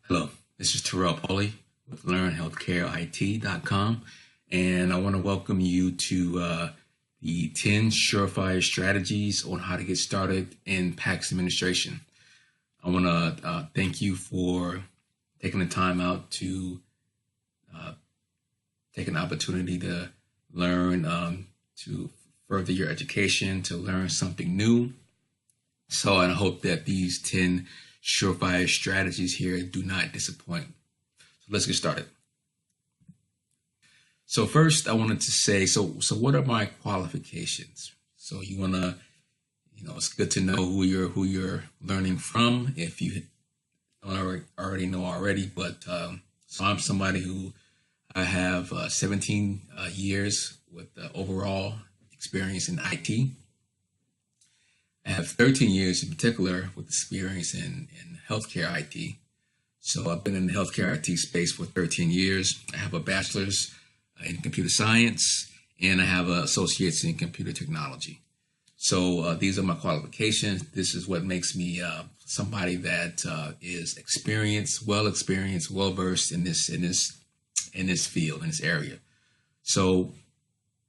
Hello, this is Terrell Pauly with LearnHealthCareIT.com, and I want to welcome you to the 10 surefire strategies on how to get started in PACS administration. I want to thank you for taking the time out to take an opportunity to learn, to further your education, to learn something new. So I hope that these 10 surefire strategies here do not disappoint. So let's get started. So first, I wanted to say, so what are my qualifications? So you want to, it's good to know who you're learning from if you don't already know already. But so I'm somebody who I have 17 years with overall experience in IT. I have 13 years in particular with experience in healthcare IT. So I've been in the healthcare IT space for 13 years. I have a bachelor's in computer science, and I have an associate's in computer technology. So these are my qualifications. This is what makes me somebody that is experienced, well-versed in this field, in this area. So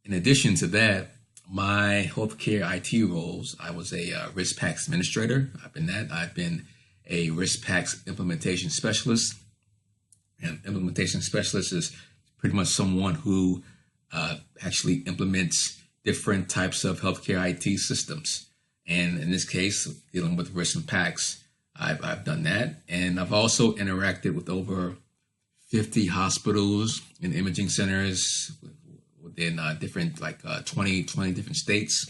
in addition to that, my healthcare IT roles, I was a risk PACS administrator. I've been a risk PACS implementation specialist. And implementation specialist is pretty much someone who actually implements different types of healthcare IT systems. And in this case, dealing with risk and PACS, I've done that. And I've also interacted with over 50 hospitals and imaging centers within different 20 different states.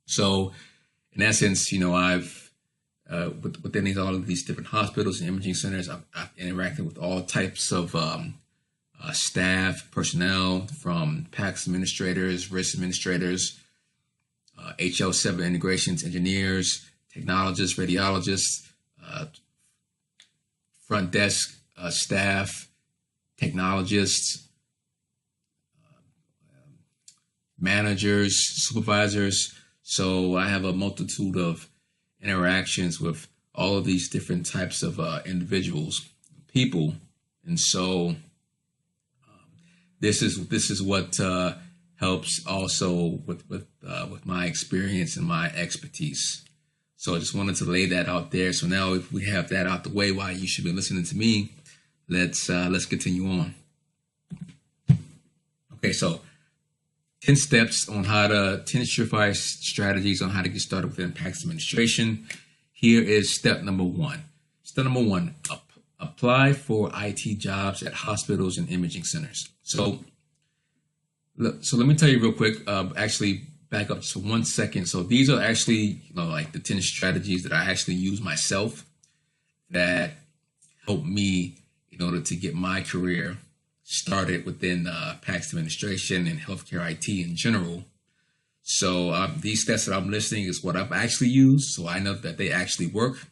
So in essence, I've within all of these different hospitals and imaging centers, I've interacted with all types of staff, personnel, from PACS administrators, risk administrators, HL7 integrations engineers, technologists, radiologists, front desk staff, technologists, managers, supervisors. So I have a multitude of interactions with all of these different types of individuals, people, and so this is what helps also with my experience and my expertise. So I just wanted to lay that out there. So now, if we have that out the way, why you should be listening to me, let's continue on. Okay, so 10 steps on 10 surefire strategies on how to get started within PACS administration. Here is step number one. Step number one, apply for IT jobs at hospitals and imaging centers. So let me tell you real quick, actually back up just for 1 second. So these are actually, like the 10 strategies that I actually use myself that help me in order to get my career started within PACS administration and healthcare IT in general. So these steps that I'm listing is what I've actually used, so I know that they actually work.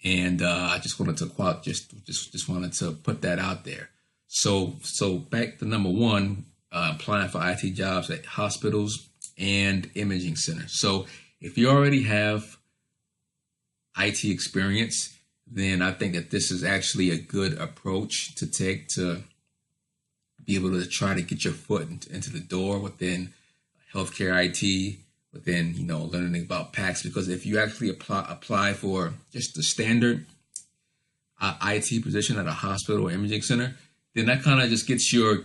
And I just wanted to just wanted to put that out there. So back to number one, applying for IT jobs at hospitals and imaging centers. So if you already have IT experience, then I think that this is actually a good approach to take to be able to try to get your foot into the door within healthcare IT, within, learning about PACS. Because if you actually apply for just the standard IT position at a hospital or imaging center, then that kind of just gets you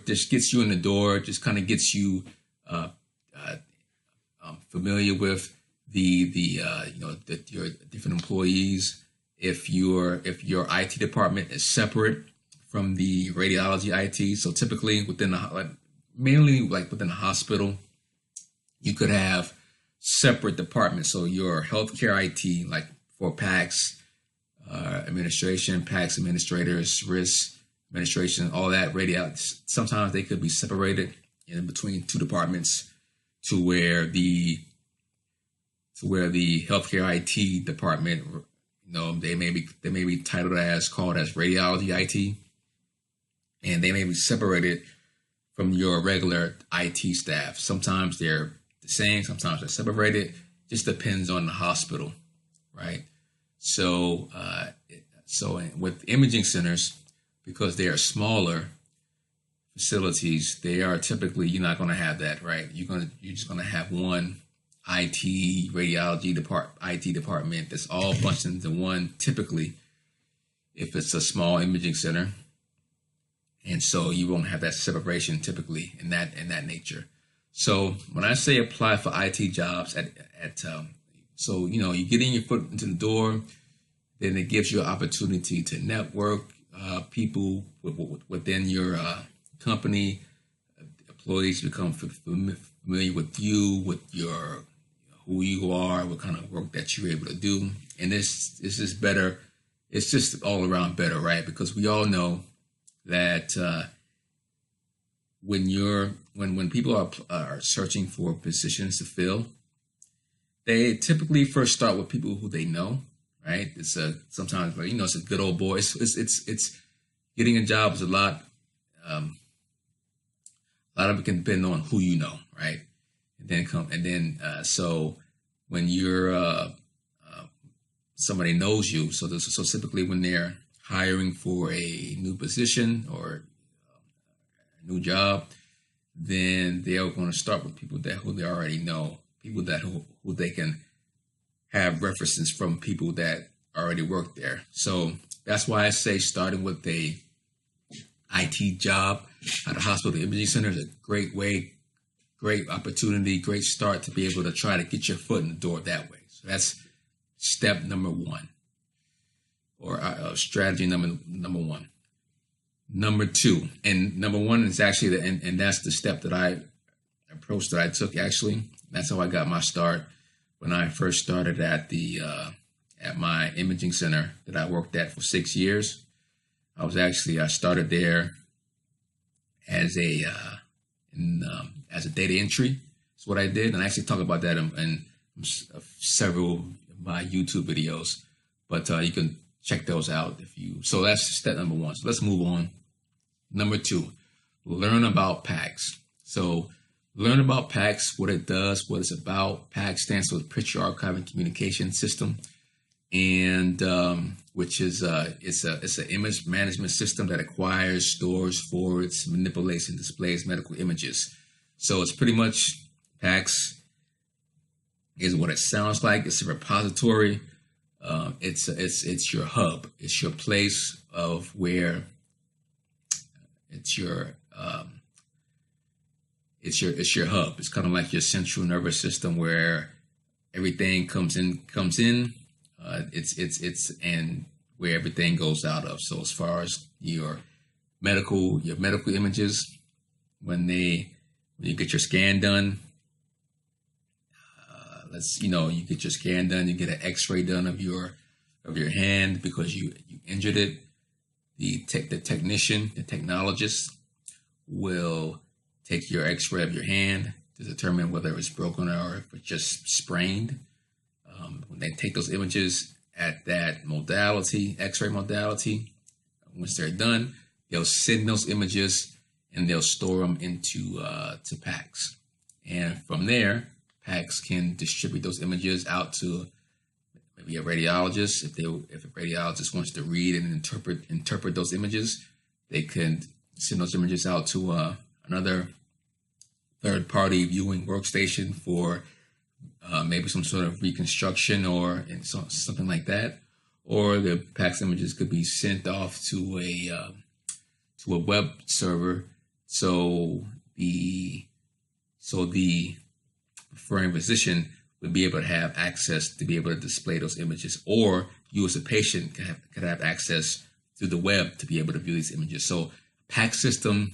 in the door, just kind of gets you familiar with your different employees. If your IT department is separate from the radiology IT, so typically mainly within the hospital, you could have separate departments. So your healthcare IT, like for PACS administration, PACS administrators, risk administration, all that radiology. Sometimes they could be separated in between two departments to where the healthcare IT department, they may be called as radiology IT, and they may be separated from your regular IT staff. Sometimes they're the same, sometimes they're separated. Just depends on the hospital, right? So So with imaging centers, because they are smaller facilities, they are typically, you're not going to have that, right? You're just going to have one radiology IT department that's all bunched into one, typically, if it's a small imaging center. And so you won't have that separation typically in that nature. So when I say apply for IT jobs so you get in your foot into the door, then it gives you an opportunity to network people within your company. Employees become familiar with you, with your who you are, what kind of work that you're able to do, and this is better. It's just all around better, right? Because we all know that when people are searching for positions to fill, they typically first start with people who they know, right? It's sometimes it's a good old boy. It's getting a job is a lot of it can depend on who you know, right? So when you're somebody knows you, so typically when they're hiring for a new position or a new job, then they are going to start with people who they already know, people who they can have references from, people that already work there. So that's why I say starting with a IT job at a hospital imaging center is a great way, great opportunity, great start to be able to try to get your foot in the door that way. So that's step number one, or strategy number one. Number two, and number one is actually and that's the step that I took actually. That's how I got my start when I first started at my imaging center that I worked at for 6 years. I started there as a data entry. That's what I did, and I actually talk about that in several of my YouTube videos. But you can check those out So that's step number one. So let's move on. Number two, learn about PACS. So learn about PACS, what it does, what it's about. PACS stands for Picture Archiving Communication System, and which is it's an image management system that acquires, stores, forwards, manipulates, and displays medical images. So it's pretty much PACS is what it sounds like. It's a repository. It's your hub. It's your place of where it's your hub. It's kind of like your central nervous system where everything comes in. It's and where everything goes out of. So as far as your medical images, when you get your scan done, you get your scan done, you get an X-ray done of your hand because you injured it. The technician, the technologist, will take your X-ray of your hand to determine whether it's broken or if it's just sprained. When they take those images at that modality, X-ray modality, once they're done, they'll send those images and they'll store them into to PACS. And from there, PACS can distribute those images out to maybe a radiologist. If a radiologist wants to read and interpret those images, they can send those images out to another third-party viewing workstation for maybe some sort of reconstruction or something like that. Or the PACS images could be sent off to a web server, so the referring physician would be able to have access to be able to display those images, or you as a patient could have access through the web to be able to view these images. So PACS system,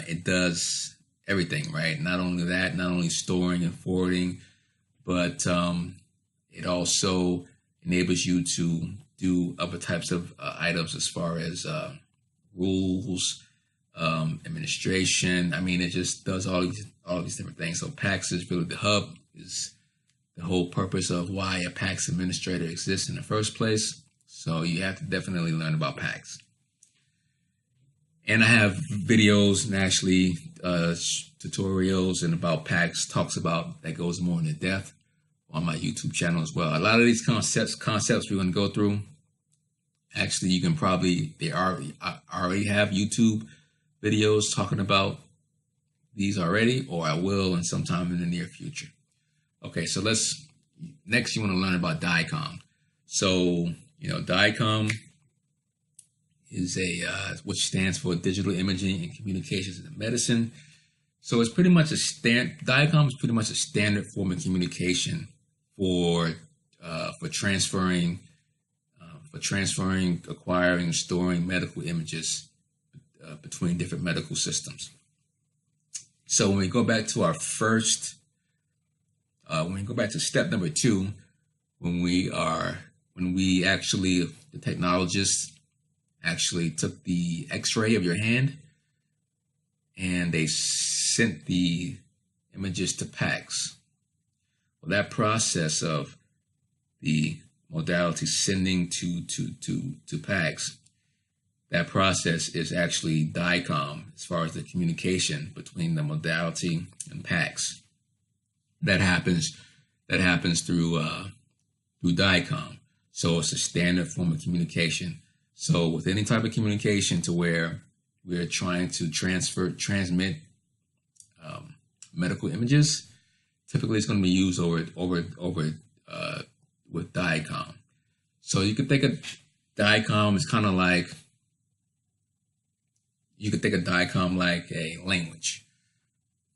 it does everything, right? Not only storing and forwarding, but it also enables you to do other types of items as far as rules, administration. I mean, it just does all these different things. So PACS is really the hub, is the whole purpose of why a PACS administrator exists in the first place. So you have to definitely learn about PACS. And I have videos and actually tutorials and about PACS talks about that goes more into depth on my YouTube channel as well. A lot of these concepts we're going to go through Actually, you can probably, I already have YouTube videos talking about these already, or I will in sometime in the near future. Okay, so next you want to learn about DICOM. So, DICOM is which stands for Digital Imaging and Communications in Medicine. So it's pretty much DICOM is pretty much a standard form of communication for transferring, acquiring, and storing medical images between different medical systems. So when we go back to our first, when we go back to step number 2, the technologists actually took the X-ray of your hand and they sent the images to PACS. Well, that process of the modality sending to PACS, that process is actually DICOM as far as the communication between the modality and PACS. That happens through DICOM. So it's a standard form of communication. So with any type of communication to where we're trying to transmit medical images, typically it's going to be used with DICOM. So you could think of DICOM as kind of like, like a language,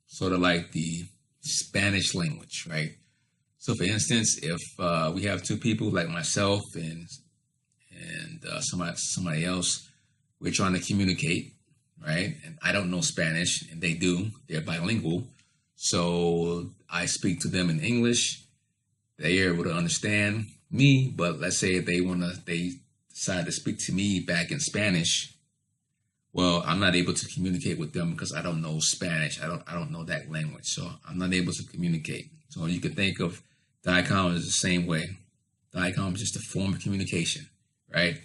sort of like the Spanish language, right? So for instance, if we have two people like myself and somebody else, we're trying to communicate, right? And I don't know Spanish and they do, they're bilingual. So I speak to them in English. They're able to understand me, but let's say they decide to speak to me back in Spanish. Well, I'm not able to communicate with them because I don't know Spanish. I don't know that language, so I'm not able to communicate. So you could think of DICOM as the same way. DICOM is just a form of communication, right?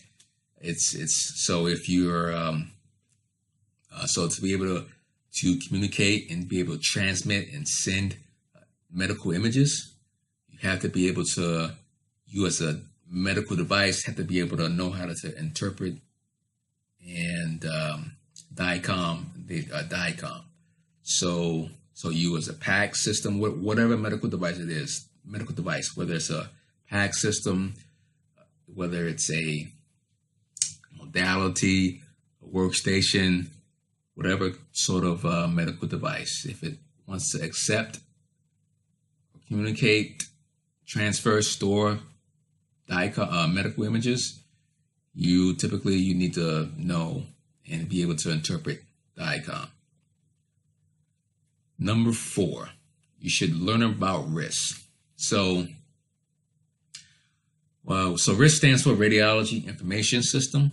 It's so if you're so to be able to communicate and be able to transmit and send medical images, you have to be able to, you as a medical device have to be able to know how to interpret and DICOM. So you as a PACS system, whatever medical device it is, whether it's a PACS system, whether it's a modality, a workstation, whatever sort of medical device, if it wants to accept, communicate, transfer, store medical images, you need to know and be able to interpret DICOM. Number 4, you should learn about RIS. So RIS stands for Radiology Information System.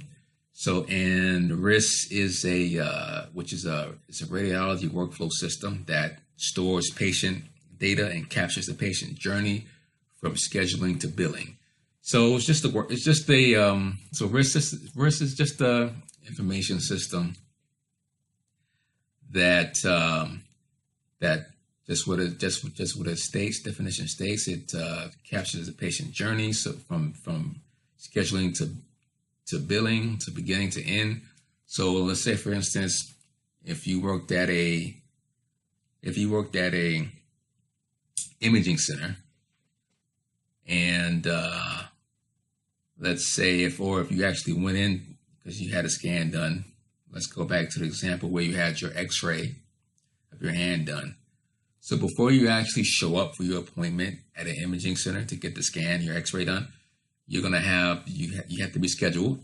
So, and RIS is it's a radiology workflow system that stores patient data and captures the patient journey from scheduling to billing. So RIS is just a information system that just what it states, definition states, it captures the patient journey, so from scheduling to billing, to beginning to end. So let's say, for instance, if you worked at a imaging center, and let's say if you actually went in because you had a scan done. Let's go back to the example where you had your X-ray of your hand done. So before you actually show up for your appointment at an imaging center to get the scan, your X-ray done, you're gonna have you have to be scheduled,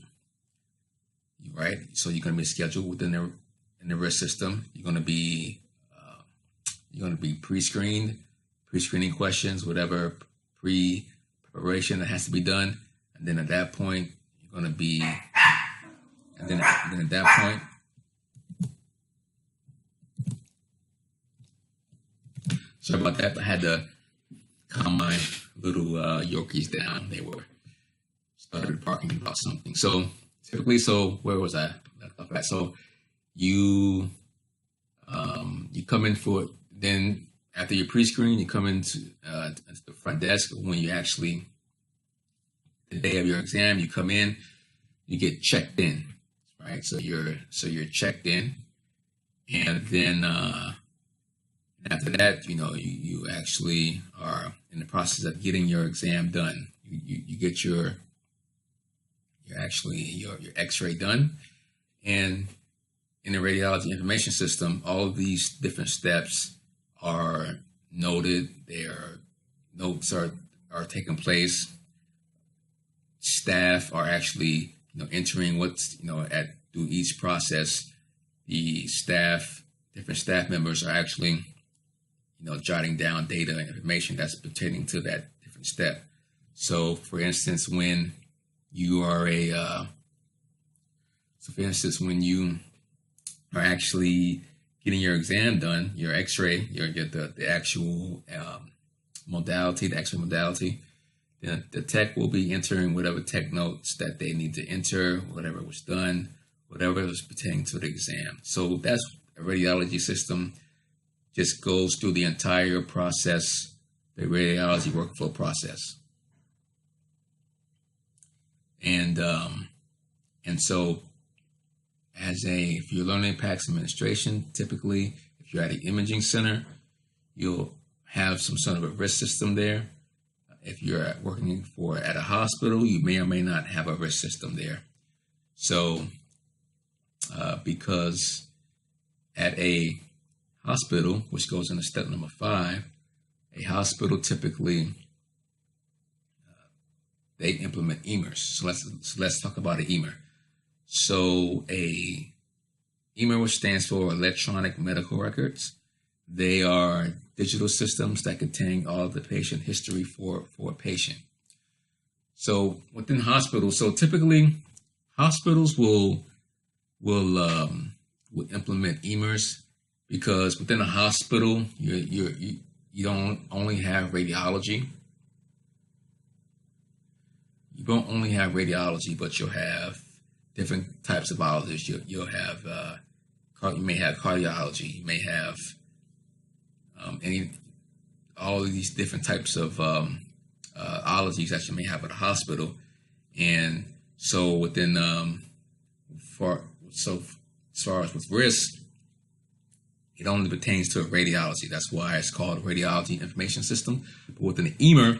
right? So you're gonna be scheduled within the RIS system. You're gonna be pre-screening questions, whatever pre-preparation that has to be done, and then at that point you're gonna be, and then at that point. Sorry about that. I had to calm my little Yorkies down. They started barking about something. So typically, where was I? So you come in for, then after your pre-screen, you come into the front desk when you actually, the day of your exam, you come in, you get checked in, right? So you're checked in, and then after that, you actually are in the process of getting your exam done. You get your X-ray done, and in the radiology information system, all of these different steps are noted. Notes are taking place. Staff are actually entering what's through each process. The different staff members are actually jotting down data and information that's pertaining to that different step. So, for instance, when you are when you are actually getting your exam done, your X-ray, the actual modality, the X-ray modality, the tech will be entering whatever tech notes that they need to enter, whatever was done, whatever was pertaining to the exam. So that's a radiology system. Just goes through the entire process, the radiology workflow process. And so if you're learning PACS administration, typically if you're at an imaging center, you'll have some sort of a risk system there. If you're working at a hospital, you may or may not have a risk system there. So because at a hospital, which goes into step number 5, a hospital typically they implement EMRs. So let's talk about an EMR. So a EMR, which stands for electronic medical records, they are digital systems that contain all of the patient history for a patient. So within hospitals, typically hospitals will implement EMRs because within a hospital you don't only have radiology. You don't only have radiology, but you'll have different types of biologists. You'll have you may have cardiology. You may have all of these different types of ologies that you may have at a hospital. And so within as far as with risk, it only pertains to radiology. That's why it's called radiology information system. But within the EMR,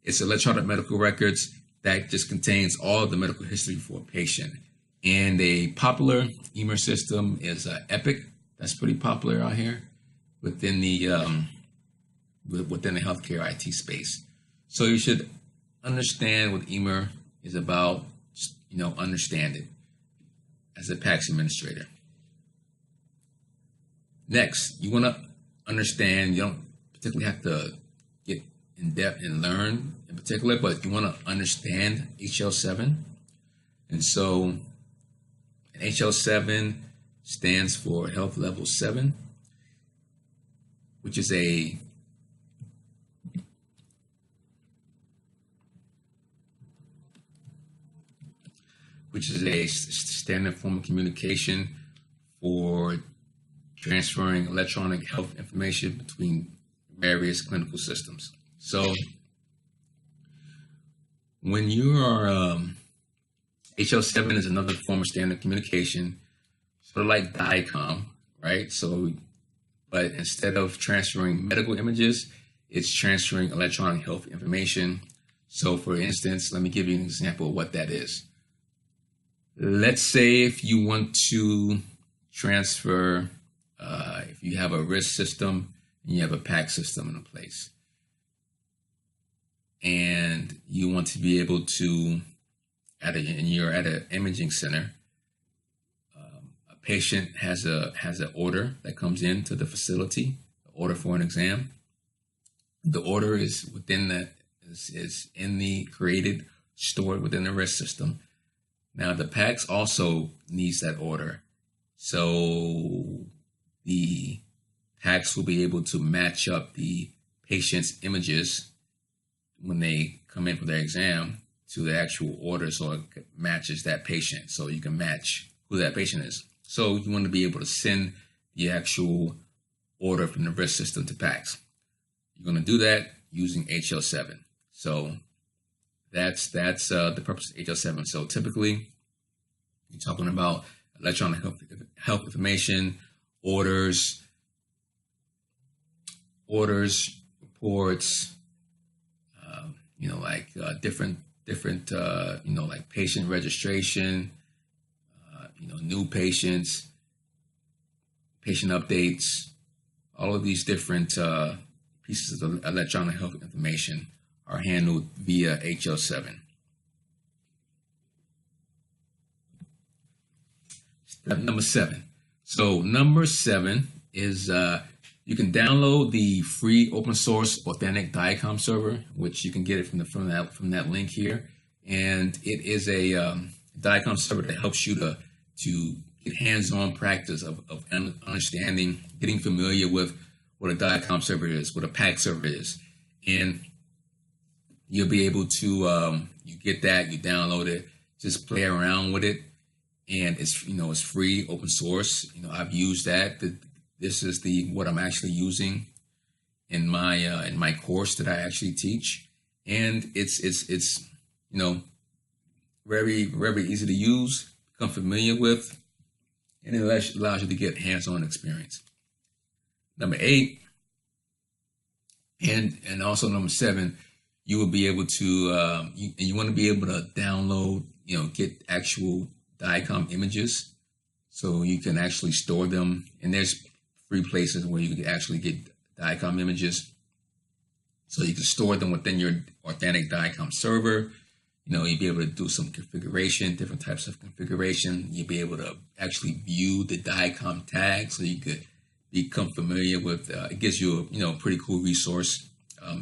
it's electronic medical records that just contains all of the medical history for a patient. And a popular EMR system is Epic. That's pretty popular out here within the healthcare IT space. So you should understand what EMR is about. Understand it as a PACS administrator. Next, you want to understand. You don't particularly have to get in depth and learn in particular, but you want to understand HL7. And so an HL7 stands for Health Level 7, which is a standard form of communication for transferring electronic health information between various clinical systems. So when you are HL7 is another form of standard communication, sort of like DICOM, right? So, but instead of transferring medical images, it's transferring electronic health information. So for instance, let me give you an example of what that is. Let's say if you want to transfer, if you have a risk system and you have a PACS system in place, and you want to be able to, and you're at an imaging center, a patient has an order that comes into the facility, an order for an exam. The order is stored within the risk system. Now the PACS also needs that order. So the PACS will be able to match up the patient's images when they come in for their exam to the actual order, so it matches that patient. So you can match who that patient is. So you want to be able to send the actual order from the risk system to PACS. You're going to do that using HL7. So that's the purpose of HL7. So typically, You're talking about electronic health information, orders, reports, different, like patient registration, new patients, patient updates, all of these different pieces of electronic health information are handled via HL7. Step number 7. So number 7 is you can download the free open source authentic DICOM server, which you can get it from that link here. And it is a DICOM server that helps you to get hands-on practice of understanding, getting familiar with what a DICOM server is, what a PACS server is. And you'll be able to, you get that, you download it, just play around with it. And it's, it's free, open source. I've used that. This is what I'm actually using in my course that I actually teach. And it's very, very easy to use, become familiar with, and it allows you to get hands-on experience. Number 8, and also number 7, you will be able to, you want to be able to download, get actual DICOM images, so you can actually store them. And there's free places where you can actually get DICOM images, so you can store them within your authentic DICOM server. You'll be able to do some configuration, different types of configuration. You'll be able to actually view the DICOM tag, so you could become familiar with. It gives you a pretty cool resource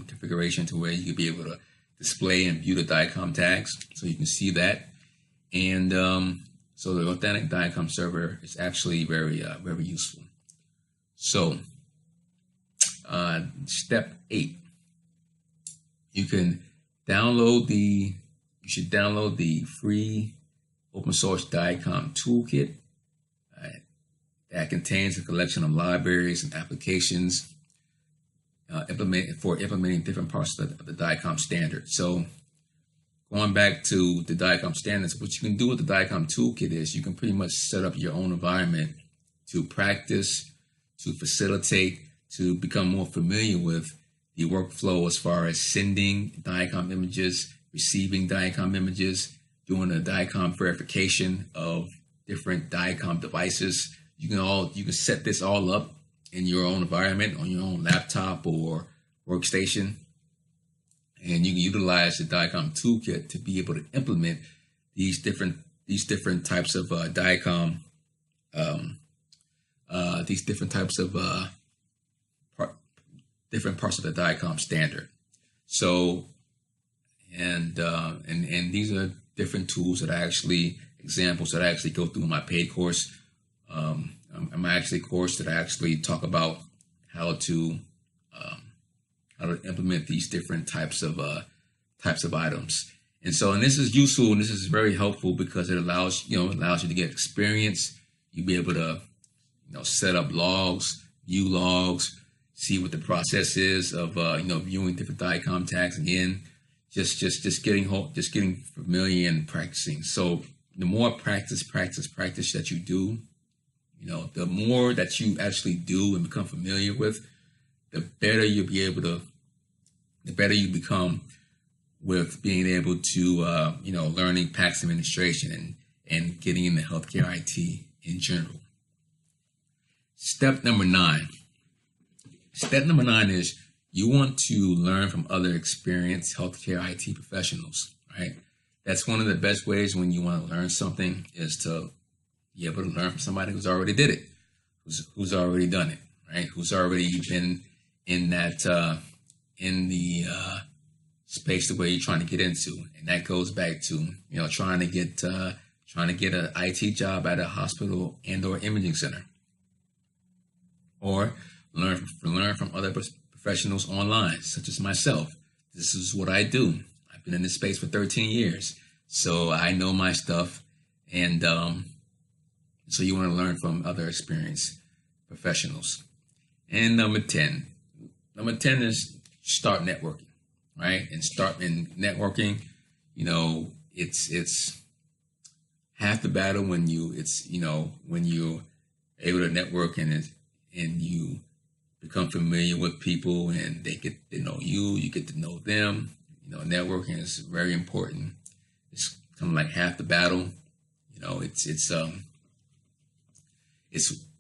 configuration to where you could be able to display and view the DICOM tags, so you can see that. And so the authentic DICOM server is actually very very useful. So step 8, you should download the free open source DICOM toolkit that contains a collection of libraries and applications implementing different parts of the DICOM standard. So going back to the DICOM standards, what you can do with the DICOM toolkit is you can pretty much set up your own environment to practice, to facilitate, to become more familiar with the workflow as far as sending DICOM images, receiving DICOM images, doing a DICOM verification of different DICOM devices. You can set this all up in your own environment, on your own laptop or workstation. And you can utilize the DICOM toolkit to be able to implement these different types of DICOM, different parts of the DICOM standard. So, and these are different tools that examples that I actually go through in my paid course. My course that I actually talk about how to implement these different types of items. And this is useful, and this is very helpful because it allows you to get experience. You'll be able to set up logs, view logs, see what the process is of viewing different DICOM tags. Again, just getting familiar and practicing. So the more practice that you do, the more that you actually do and become familiar with, the better you become with being able to, learning PACS administration and getting into healthcare IT in general. Step number 9. Step number 9 is you want to learn from other experienced healthcare IT professionals, right? That's one of the best ways when you want to learn something, is to be able to learn from somebody who's already did it, who's already done it, right? Who's already been in that, in the space the way you're trying to get into. And that goes back to, trying to get an IT job at a hospital and or imaging center, or learn from other professionals online, such as myself. This is what I do. I've been in this space for 13 years, so I know my stuff. And so you want to learn from other experienced professionals. And number 10 is start networking, right? And start in networking, it's half the battle when when you're able to network and you become familiar with people and they get to know you, you get to know them. Networking is very important. It's kind of like half the battle. It's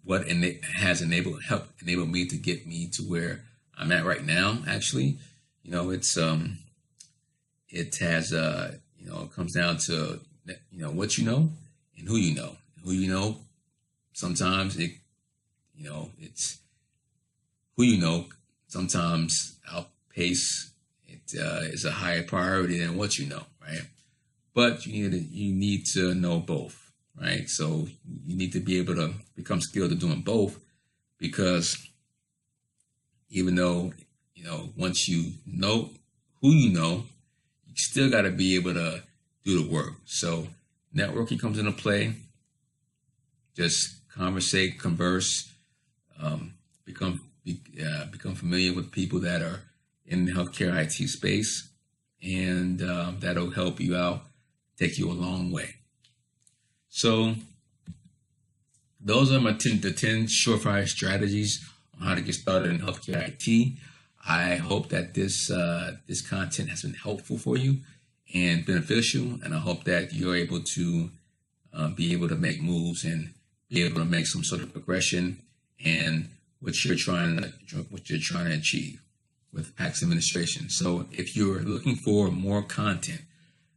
what has helped enable me to get me to where I'm at right now. Actually, it has it comes down to what you know and who you know. Who you know, sometimes it's who you know sometimes outpace it is a higher priority than what you know, right? But you need to know both, right? So you need to be able to become skilled at doing both, because even though once you know who you know, you still got to be able to do the work. So networking comes into play. Just converse, become familiar with people that are in the healthcare IT space, and that'll help you out, take you a long way. So those are the 10 surefire strategies on how to get started in healthcare IT. I hope that this content has been helpful for you and beneficial, and I hope that you're able to be able to make moves and be able to make some sort of progression and what you're trying to achieve with PACS administration. So if you're looking for more content,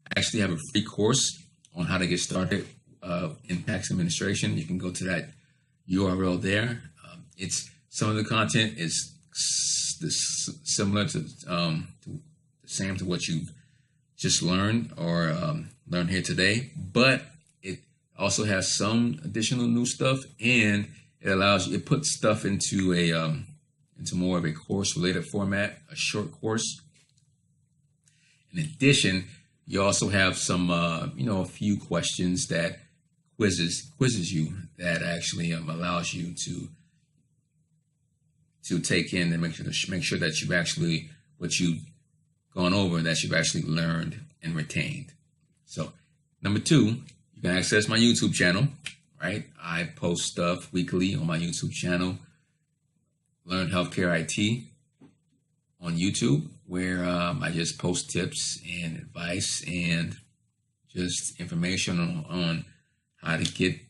I actually have a free course on how to get started in PACS administration. You can go to that URL there. It's some of the content is similar to the same to what you've just learned or learned here today, but it also has some additional new stuff, and it puts stuff into into more of a course related format, a short course. In addition, you also have some a few questions that quizzes you that actually allows you to take in and make sure that you've actually what you've gone over, that you've actually learned and retained. So number 2, you can access my YouTube channel, right? I post stuff weekly on my YouTube channel, Learn Healthcare IT on YouTube, where I just post tips and advice and just information on how to get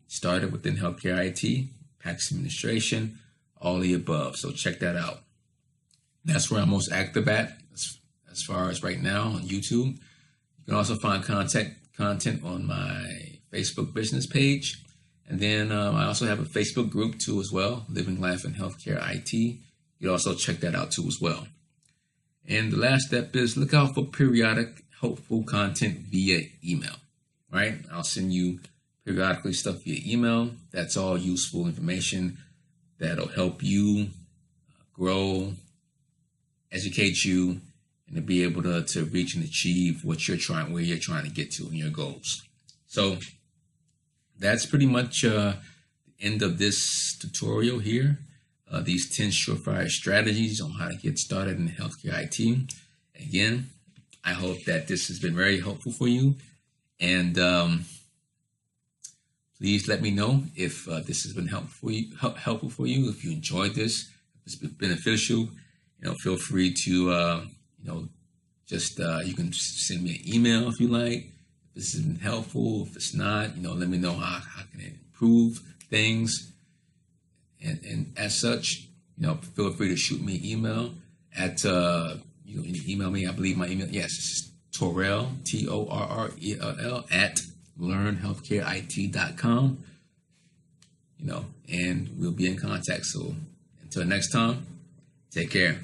started within healthcare IT, PACS administration, all the above. So check that out. That's where I'm most active at as far as right now on YouTube. You can also find content on my Facebook business page. And then I also have a Facebook group too as well, Living Life in Healthcare IT. You can also check that out too as well. And the last step is look out for periodic helpful content via email, right? I'll send you periodically stuff via email. That's all useful information that'll help you grow, educate you, and to be able to reach and achieve where you're trying to get to in your goals. So that's pretty much the end of this tutorial here. These 10 surefire strategies on how to get started in healthcare IT. Again, I hope that this has been very helpful for you. And please let me know if this has been helpful for you. If you enjoyed this, if it's been beneficial, feel free to, you can send me an email if you like. If this has been helpful, if it's not, let me know how can it improve things. And as such, feel free to shoot me an email at, email me, I believe my email, yes, it's Torrell, Torrell, at learnhealthcareit.com, and we'll be in contact. So until next time, take care.